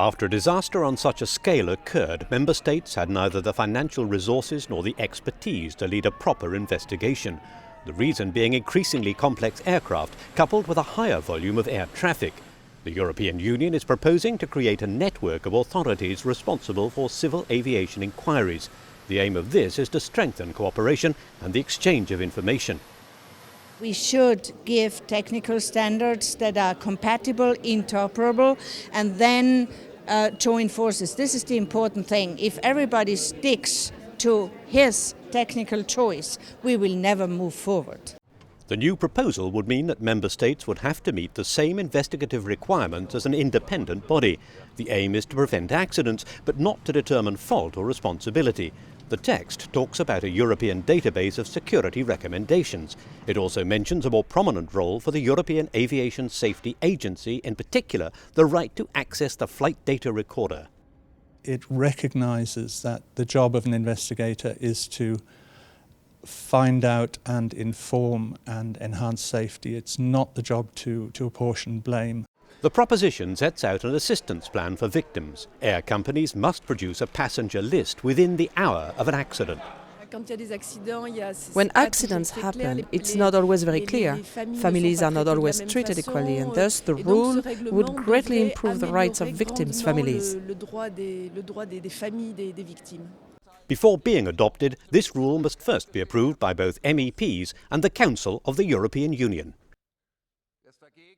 After a disaster on such a scale occurred, member states had neither the financial resources nor the expertise to lead a proper investigation. The reason being increasingly complex aircraft coupled with a higher volume of air traffic. The European Union is proposing to create a network of authorities responsible for civil aviation inquiries. The aim of this is to strengthen cooperation and the exchange of information. We should give technical standards that are compatible, interoperable, and then join forces. This is the important thing. If everybody sticks to his technical choice, we will never move forward. The new proposal would mean that member states would have to meet the same investigative requirements as an independent body. The aim is to prevent accidents, but not to determine fault or responsibility. The text talks about a European database of security recommendations. It also mentions a more prominent role for the European Aviation Safety Agency, in particular the right to access the flight data recorder. It recognises that the job of an investigator is to find out and inform and enhance safety. It's not the job to apportion blame. The proposition sets out an assistance plan for victims. Air companies must produce a passenger list within the hour of an accident. When accidents happen, it's not always very clear. Families are not always treated equally, and thus the rule would greatly improve the rights of victims' families. Before being adopted, this rule must first be approved by both MEPs and the Council of the European Union.